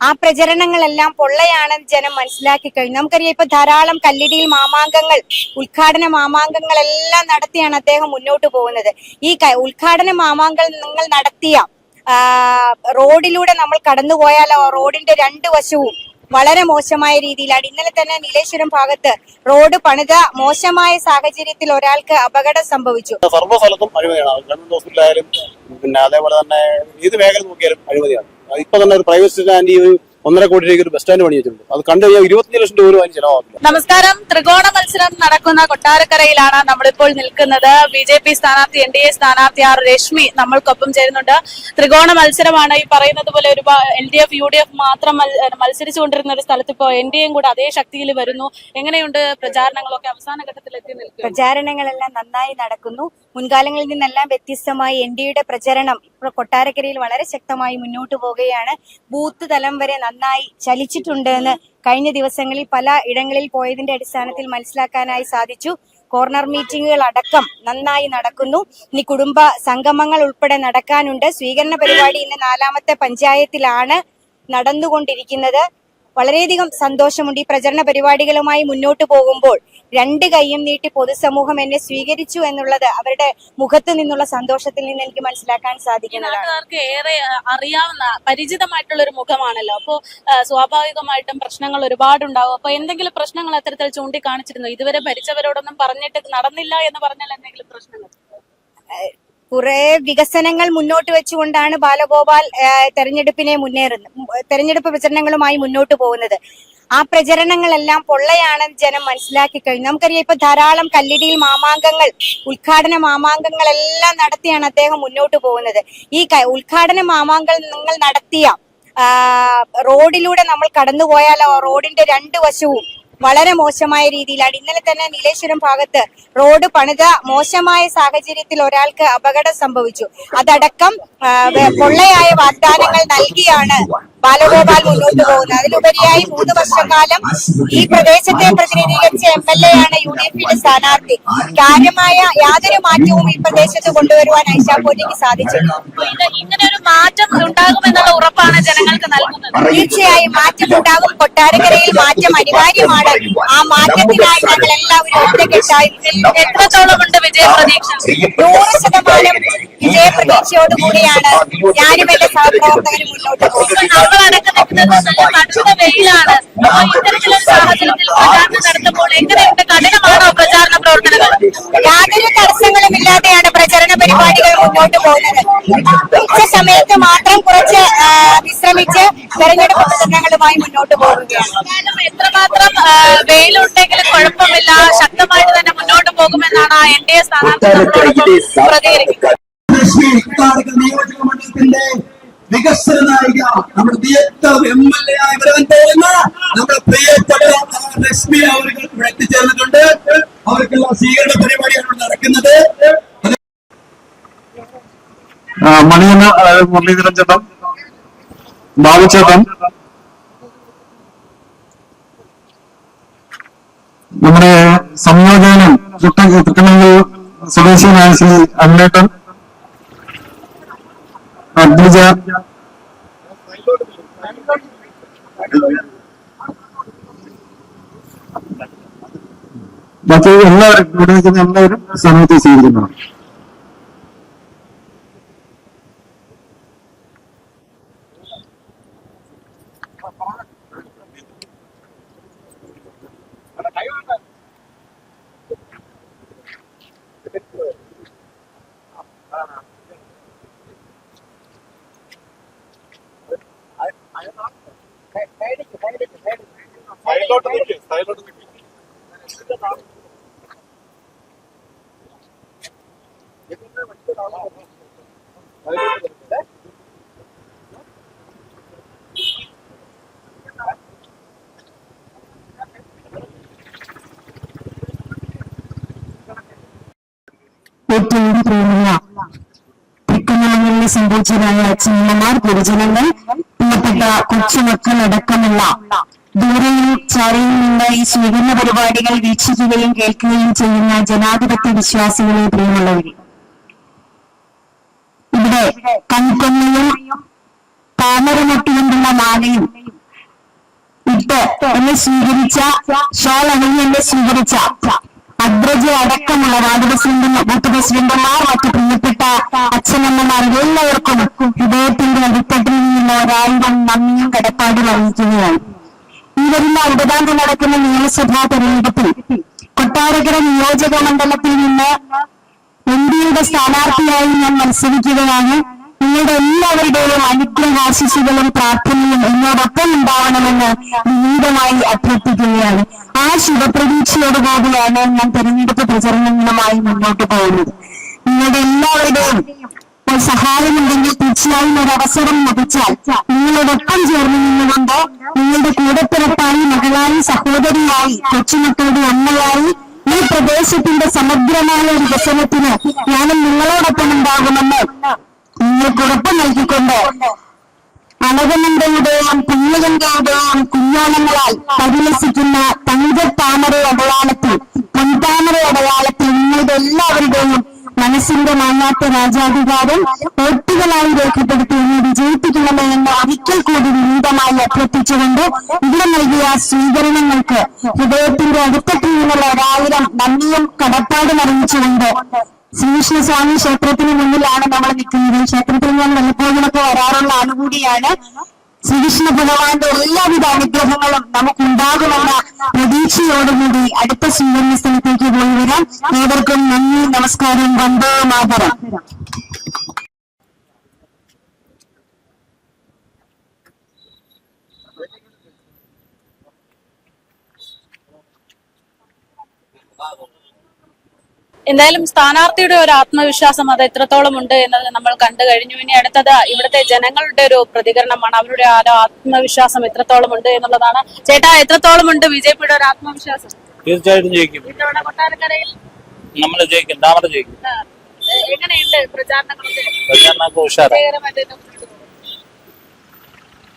ആ പ്രചരണങ്ങളെല്ലാം പൊള്ളയാണെന്ന് ജനം മനസ്സിലാക്കി കഴിഞ്ഞു. നമുക്കറിയാം, ഇപ്പൊ ധാരാളം കല്ലിടിയിൽ മാമാങ്കങ്ങൾ, ഉദ്ഘാടന മാമാങ്കങ്ങളെല്ലാം നടത്തിയാണ് അദ്ദേഹം മുന്നോട്ട് പോകുന്നത്. ഈ ഉദ്ഘാടന മാമാങ്കങ്ങൾ നടത്തിയ റോഡിലൂടെ നമ്മൾ കടന്നുപോയാൽ റോഡിന്റെ രണ്ടു വശവും വളരെ മോശമായ രീതിയിലാണ്. ഇന്നലെ തന്നെ നീലേശ്വരം ഭാഗത്ത് റോഡ് പണിത മോശമായ സാഹചര്യത്തിൽ ഒരാൾക്ക് അപകടം സംഭവിച്ചു. സർവ്വസ്ഥലത്തും അഴിമതിയാണ്. ഗവൺമെന്റ് ഹോസ്പിറ്റലായാലും പിന്നെ അതേപോലെ തന്നെ ഏത് മേഖല നോക്കിയാലും അഴിമതിയാണ്. ഇപ്പൊ തന്നെ ഒരു പ്രൈവറ്റ് സ്റ്റാൻഡ് 1.5 കോടി രൂപയ്ക്ക് ഒരു ബസ് സ്റ്റാൻഡ് പണി വെച്ചിട്ടുണ്ട്. അത് കണ്ടു കഴിഞ്ഞാൽ 25 ലക്ഷം രൂപ അതിന് ചെലവാകില്ല. നമസ്കാരം. ത്രികോണ മത്സരം നടക്കുന്ന കൊട്ടാരക്കരയിലാണ് നമ്മളിപ്പോൾ നിൽക്കുന്നത്. BJP സ്ഥാനാർത്ഥി NDA സ്ഥാനാർത്ഥി രശ്മി നമ്മൾക്കൊപ്പം ചേരുന്നുണ്ട്. ത്രികോണ മത്സരമാണ്. ഈ പറയുന്നത് പോലെ ഒരു LDF UDF മാത്രം മത്സരിച്ചുകൊണ്ടിരുന്ന ഒരു സ്ഥലത്ത് ഇപ്പോൾ NDAയും കൂടെ അതേ ശക്തിയിൽ വരുന്നു. എങ്ങനെയുണ്ട് പ്രചാരണങ്ങളൊക്കെ അവസാന ഘട്ടത്തിൽ എത്തി നിൽക്കുന്നു? പ്രചാരണങ്ങളെല്ലാം നന്നായി നടക്കുന്നു. മുൻകാലങ്ങളിൽ നിന്നെല്ലാം വ്യത്യസ്തമായി NDAയുടെ പ്രചരണം ഇപ്പോൾ കൊട്ടാരക്കരയിൽ വളരെ ശക്തമായി മുന്നോട്ട് പോവുകയാണ്. ബൂത്ത് തലം വരെ നന്നായി ചലിച്ചിട്ടുണ്ട് എന്ന് കഴിഞ്ഞ ദിവസങ്ങളിൽ പല ഇടങ്ങളിൽ പോയതിന്റെ അടിസ്ഥാനത്തിൽ മനസ്സിലാക്കാനായി സാധിച്ചു. കോർണർ മീറ്റിംഗുകൾ അടക്കം നന്നായി നടക്കുന്നു. ഇനി കുടുംബ സംഗമങ്ങൾ ഉൾപ്പെടെ നടക്കാനുണ്ട്. സ്വീകരണ പരിപാടി ഇന്ന് 4ാമത്തെ പഞ്ചായത്തിലാണ് നടന്നുകൊണ്ടിരിക്കുന്നത്. വളരെയധികം സന്തോഷമുണ്ട്. ഈ പ്രചരണ പരിപാടികളുമായി മുന്നോട്ട് പോകുമ്പോൾ 2 കൈയും നീട്ടി പൊതുസമൂഹം എന്നെ സ്വീകരിച്ചു എന്നുള്ളത് അവരുടെ മുഖത്ത് നിന്നുള്ള സന്തോഷത്തിൽ നിന്ന് എനിക്ക് മനസ്സിലാക്കാൻ സാധിക്കുന്നതാണ്. ഏറെ അറിയാവുന്ന പരിചിതമായിട്ടുള്ള ഒരു മുഖമാണല്ലോ. അപ്പോ സ്വാഭാവികമായിട്ടും പ്രശ്നങ്ങൾ ഒരുപാടുണ്ടാവും. അപ്പൊ എന്തെങ്കിലും പ്രശ്നങ്ങൾ അത്തരത്തിൽ ചൂണ്ടിക്കാണിച്ചിരുന്നു? ഇതുവരെ ഭരിച്ചവരോടൊന്നും പറഞ്ഞിട്ട് നടന്നില്ല എന്ന് പറഞ്ഞാൽ എന്തെങ്കിലും പ്രശ്നങ്ങൾ? കുറെ വികസനങ്ങൾ മുന്നോട്ട് വെച്ചുകൊണ്ടാണ് ബാലഗോപാൽ തെരഞ്ഞെടുപ്പ് പ്രചരണങ്ങളുമായി മുന്നോട്ട് പോകുന്നത്. ആ പ്രചരണങ്ങളെല്ലാം പൊള്ളയാണെന്ന് ജനം മനസ്സിലാക്കി കഴിഞ്ഞു. നമുക്കറിയാം, ഇപ്പൊ ധാരാളം കല്ലിടിയിൽ മാമാങ്കങ്ങൾ, ഉദ്ഘാടന മാമാങ്കങ്ങളെല്ലാം നടത്തിയാണ് അദ്ദേഹം മുന്നോട്ട് പോകുന്നത്. ഈ ഉദ്ഘാടന മാമാങ്കങ്ങൾ നടത്തിയ റോഡിലൂടെ നമ്മൾ കടന്നുപോയാൽ റോഡിന്റെ രണ്ടു വശവും വളരെ മോശമായ രീതിയിലാണ്. ഇന്നലെ തന്നെ നീലേശ്വരം ഭാഗത്ത് റോഡ് പണിത മോശമായ സാഹചര്യത്തിൽ ഒരാൾക്ക് അപകടം സംഭവിച്ചു. അതടക്കം പൊള്ളയായ വാഗ്ദാനങ്ങൾ നൽകിയാണ് ബാലഗോപാൽ മുന്നോട്ട് പോകുന്നത്. അതിലുപരിയായി 3 വർഷക്കാലം ഈ പ്രദേശത്തെ പ്രതിനിധീകരിച്ച MLA ആണ് UDFയുടെ സ്ഥാനാർത്ഥി. കാര്യമായ യാതൊരു മാറ്റവും ഈ പ്രദേശത്ത് കൊണ്ടുവരുവാൻ ഐഷാപോറ്റിക്ക് സാധിച്ചിട്ടുണ്ട്. ഇങ്ങനെ ഒരു മാറ്റം ഉണ്ടാകുമെന്നുള്ള ഉറപ്പാണ് ജനങ്ങൾക്ക് നൽകുന്നത്. തീർച്ചയായും മാറ്റം ഉണ്ടാകും. കൊട്ടാരക്കരയിൽ മാറ്റം അനിവാര്യമാണ്. ആ മാറ്റത്തിനായി ഞങ്ങൾ എല്ലാവരും ഒറ്റക്കെട്ടായി. എത്രത്തോളം ഉണ്ട് വിജയപ്രതീക്ഷ? 100% വിജയപ്രതീക്ഷയോടുകൂടിയാണ് ഞാനും എന്റെ സഹപ്രവർത്തകരും മുന്നോട്ട് പോകുന്നത്. കടുത്ത വെയിലാണ്. ഇത്തരത്തിലൊരു സാഹചര്യത്തിൽ പ്രചാരണം നടത്തുമ്പോൾ എങ്ങനെയുണ്ട്? കഠിനമാണോ പ്രചാരണ പ്രവർത്തനങ്ങൾ? യാതൊരു തടസ്സങ്ങളും ഇല്ലാതെയാണ് പ്രചരണ പരിപാടികൾ മുന്നോട്ട് പോകുന്നത്. ഉച്ച സമയത്ത് മാത്രം കുറച്ച് വിശ്രമിച്ച് തെരഞ്ഞെടുപ്പ് പ്രചരണങ്ങളുമായി മുന്നോട്ട് പോകുകയാണ്. എത്രമാത്രം വെയിലുണ്ടെങ്കിലും കുഴപ്പമില്ല, ശക്തമായിട്ട് തന്നെ മുന്നോട്ട് പോകുമെന്നാണ് NDA സ്ഥാനാർത്ഥി പ്രതികരിക്കുന്നത്. വികസന നായിക, നമ്മുടെ പ്രിയപ്പെട്ട MLA ആയി വരാൻ പോകുന്ന നമ്മുടെ പ്രിയപ്പെട്ട രശ്മി അവർ ഇവിടെ എത്തിച്ചേർന്നിട്ടുണ്ട്. അവർക്കുള്ള സ്വീകരണ പരിപാടിയാണ് നടക്കുന്നത്. മണിയന, മുരളീധരൻ ചേട്ടൻ, ബാബുചേട്ടൻ, നമ്മുടെ സംയോജനം തൃക്കണ്ണൂർ സ്വദേശിയായ ശ്രീ അന്നേട്ടൻ, അദ്വിജ, ബാക്കി എല്ലാവരും ഇവിടെ നിൽക്കുന്ന എല്ലാവരും സമയത്ത് സ്വീകരിക്കുന്നതാണ്. ഏറ്റവും പ്രിയമുള്ള തൃക്കണ്ണൂരിൽ സംഭവിച്ചതായ അച്ഛനമ്മമാർ, പൊതുജനങ്ങൾ, പ്രിയപ്പെട്ട കൊച്ചുമക്കൾ അടക്കമുള്ള ദൂരെയും ചാരയിൽ നിന്ന് ഈ സ്വീകരണ പരിപാടികൾ വീക്ഷിക്കുകയും കേൾക്കുകയും ചെയ്യുന്ന ജനാധിപത്യ വിശ്വാസികളെ, പ്രിയമുള്ളവരെ, ഇവിടെ കൺകൊന്നയും താമരമൊട്ടുകൊണ്ടുള്ള മാലയും കൊടുത്ത് എന്നെ സ്വീകരിച്ച, ഷോൾ അണിഞ്ഞ് എന്നെ സ്വീകരിച്ച അദ്രജ അടക്കമുള്ള വാർഡ് പ്രസിഡന്റും ബൂത്ത് പ്രസിഡന്റുമാർ, മറ്റു പ്രിയപ്പെട്ട അച്ഛനമ്മമാർ എല്ലാവർക്കും ഹൃദയത്തിന്റെ അടിത്തട്ടിൽ നിന്നുള്ള 1000 നന്ദിയും കടപ്പാടും അറിയിക്കുകയാണ്. ഈ വരുന്ന 20-ാം തീയതി നടക്കുന്ന നിയമസഭാ തെരഞ്ഞെടുപ്പിൽ കൊട്ടാരക്കര നിയോജക മണ്ഡലത്തിൽ നിന്ന് എംപിയുടെ സ്ഥാനാർത്ഥിയായി ഞാൻ മത്സരിക്കുകയാണ്. നിങ്ങളുടെ എല്ലാവരുടെയും അനുഗ്രഹാശിസുകളും പ്രാർത്ഥനയും എന്നോടൊപ്പം ഉണ്ടാവണമെന്ന് വിനീതമായി അഭ്യർത്ഥിക്കുകയാണ്. ആ ശുഭപ്രതീക്ഷയോടുകൂടിയാണ് ഞാൻ തെരഞ്ഞെടുപ്പ് പ്രചരണങ്ങളുമായി മുന്നോട്ട് പോകുന്നത്. നിങ്ങളുടെ എല്ലാവരുടെയും സഹായമുണ്ടെങ്കിൽ തീർച്ചയായും ഒരു അവസരം ലഭിച്ചാൽ നിങ്ങളോടൊപ്പം ചേർന്ന് നിന്നുകൊണ്ട് നിങ്ങളുടെ കൂടപ്പിറപ്പായി, മകളായി, സഹോദരിയായി, കൊച്ചുമക്കളുടെ അമ്മയായി ഈ പ്രദേശത്തിന്റെ സമഗ്രമായ വികസനത്തിന് ഞാനും നിങ്ങളോടൊപ്പം ഉണ്ടാകുമെന്ന് നിങ്ങൾക്ക് ഉറപ്പ് നൽകിക്കൊണ്ട് അളകനന്ദയുടെയും പുണ്യഗംഗയുടെയും കുഞ്ഞോണങ്ങളാൽ പരിലസിക്കുന്ന തങ്കത്താമര അടയാളത്തിൽ, പൊൻതാമര അടയാളത്തിൽ നിങ്ങളുടെ എല്ലാവരുടെയും മനസ്സിന്റെ മാഞ്ഞാത്ത രാജാധികാരം വോട്ടുകളായി രേഖപ്പെടുത്തി എന്നെ വിജയിപ്പിക്കണമേ എന്ന് ഒരിക്കൽ കൂടി വിനീതമായി അഭ്യർത്ഥിച്ചുകൊണ്ട് ഇവിടെ നൽകിയ സ്വീകരണങ്ങൾക്ക് ഹൃദയത്തിന്റെ അടുത്തട്ടിൽ നിന്നുള്ള 1000 നന്ദിയും കടപ്പാടും അറിയിച്ചുകൊണ്ട് ശ്രീകൃഷ്ണസ്വാമി ക്ഷേത്രത്തിന് മുന്നിലാണ് നമ്മൾ നിൽക്കുന്നത്. ക്ഷേത്രത്തിൽ ഞാൻ വല്ലപ്പോഴുമൊക്കെ വരാറുള്ള ആളുകൂടിയാണ്. ശ്രീകൃഷ്ണ ഭഗവാന്റെ എല്ലാവിധ അനുഗ്രഹങ്ങളും നമുക്കുണ്ടാകുമെന്ന പ്രതീക്ഷയോടുകൂടി അടുത്ത സ്വീകരണ സ്ഥലത്തേക്ക് പോയി വരാം. ഏവർക്കും നന്ദി, നമസ്കാരം, വന്ദേ മാതരം. എന്തായാലും സ്ഥാനാർത്ഥിയുടെ ഒരു ആത്മവിശ്വാസം അത് എത്രത്തോളം ഉണ്ട് എന്നത് നമ്മൾ കണ്ടു കഴിഞ്ഞു. ഇനി അടുത്തത് ഇവിടുത്തെ ജനങ്ങളുടെ ഒരു പ്രതികരണമാണ്. അവരുടെ ആ ആത്മവിശ്വാസം എത്രത്തോളം ഉണ്ട് എന്നുള്ളതാണ്. ചേട്ടാ, എത്രത്തോളം ഉണ്ട് ബിജെപിയുടെ ഒരു ആത്മവിശ്വാസം? തീർച്ചയായിട്ടും ജയിക്കും. ഇത്തവണ കൊട്ടാരക്കരയിൽ നമ്മൾ ജയിക്കും, താമര ജയിക്കും. എങ്ങനെയുണ്ട് പ്രചാരണങ്ങളൊക്കെ? പ്രചാരണമൊക്കെ ഉഷാറാണ്.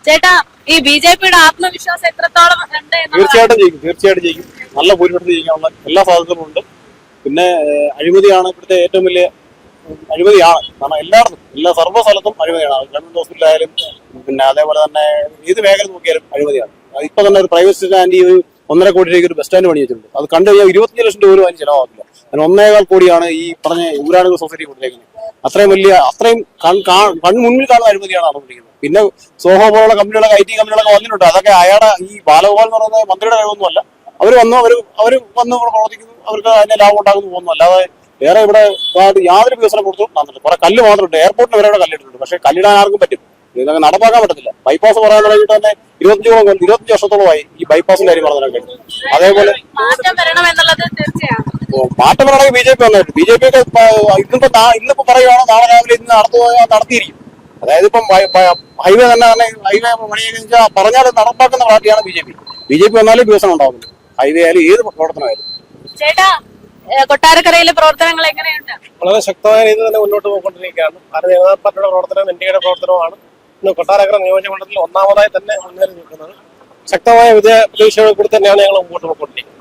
ചേട്ടാ, ഈ ബിജെപിയുടെ ആത്മവിശ്വാസം എത്രത്തോളം ഉണ്ട്? തീർച്ചയായിട്ടും ജയിക്കും, തീർച്ചയായിട്ടും ജയിക്കും. നല്ല ഭൂരിപക്ഷത്തിൽ ജയിക്കാനുള്ള എല്ലാ സാധ്യതകളും ഉണ്ട്. പിന്നെ അഴിമതിയാണ് ഇവിടുത്തെ ഏറ്റവും വലിയ അഴിമതിയാണ്. കാരണം എല്ലായിടത്തും, എല്ലാ സർവ്വ സ്ഥലത്തും അഴിമതിയാണ്. ഗവൺമെന്റ് ഹോസ്പിറ്റലായാലും പിന്നെ അതേപോലെ തന്നെ ഏത് മേഖല നോക്കിയാലും അഴിമതിയാണ്. ഇപ്പൊ തന്നെ ഒരു പ്രൈവറ്റ് സ്റ്റാൻഡ് 1.5 കോടി രൂപയ്ക്ക് ഒരു ബസ് സ്റ്റാൻഡ് പണി വെച്ചിട്ടുണ്ട്. അത് കണ്ടു കഴിഞ്ഞാൽ 25 ലക്ഷം രൂപ അതിന് ചിലവാകില്ല. അതിന് 1.25 കോടിയാണ് ഈ പറഞ്ഞ ഊരാളുകൾ സൊസൈറ്റി കൊടുത്തേക്കുന്നത്. അത്രയും കൺമുന്നിൽ കാണുന്ന അഴിമതിയാണ് നടന്നിരിക്കുന്നത്. പിന്നെ സോഹോ പോലുള്ള കമ്പനികളൊക്കെ, IT കമ്പനികളൊക്കെ വന്നിട്ടുണ്ട്. അതൊക്കെ അയാളുടെ ഈ ബാലഗോപാൽ എന്ന് പറയുന്നത് മന്ത്രിയുടെ കഴിവൊന്നുമല്ല. അവർ വന്ന് പ്രവർത്തിക്കുന്നു, അവർക്ക് അതിന്റെ ലാഭം ഉണ്ടാകുന്നു പോകുന്നു. അല്ലാതെ വേറെ ഇവിടെ യാതൊരു വികസനം കൊടുത്തും നടന്നിട്ട് കുറെ കല്ല് മാത്രമുണ്ട്. എയർപോർട്ടിന് വരെ ഇവിടെ കല്ലിട്ടിട്ടുണ്ട്. പക്ഷെ കല്ലിടാൻ ആർക്കും പറ്റും, ഇതൊക്കെ നടപ്പാക്കാൻ പറ്റത്തില്ല. ബൈപ്പാസ് പറയാൻ തുടങ്ങിയിട്ട് തന്നെ 25 വർഷത്തോളമായി ഈ ബൈപ്പാസിന്റെ കാര്യം പറഞ്ഞതൊക്കെ. അതേപോലെ മാറ്റം മാറ്റം വരണമെങ്കിൽ BJP വന്നായിട്ട് BJP ഒക്കെ ഇന്നിപ്പോ പറയുവാണോ നാളെ രാവിലെ ഇന്ന് നടത്തിയിരിക്കും. അതായത് ഇപ്പം ഹൈവേ ഹൈവേ പണിയെന്ന് പറഞ്ഞാൽ നടപ്പാക്കുന്ന പാർട്ടിയാണ് BJP വന്നാലും വികസനം ഉണ്ടാവുന്നുണ്ട്. ഹൈവേ ആയാലും ഏത് പ്രവർത്തനമായാലും. ചേട്ടാ, കൊട്ടാരക്കരയിലെ പ്രവർത്തനങ്ങൾ എങ്ങനെയുണ്ട്? വളരെ ശക്തമായ രീതിയിൽ തന്നെ മുന്നോട്ട് പോയിക്കൊണ്ടിരിക്കുകയാണ്. ഭാരതീയ ജനതാ പാർട്ടിയുടെ പ്രവർത്തനം, NDAയുടെ പ്രവർത്തനമാണ് ഇന്ന് കൊട്ടാരക്കര നിയോജകമണ്ഡലത്തിൽ ഒന്നാമതായി തന്നെ മുന്നേറി നിൽക്കുന്നത്. ശക്തമായ വിജയ പ്രതീക്ഷയോട് കൂടി തന്നെയാണ് ഞങ്ങൾ മുമ്പോട്ട് പോയിക്കൊണ്ടിരിക്കുന്നത്.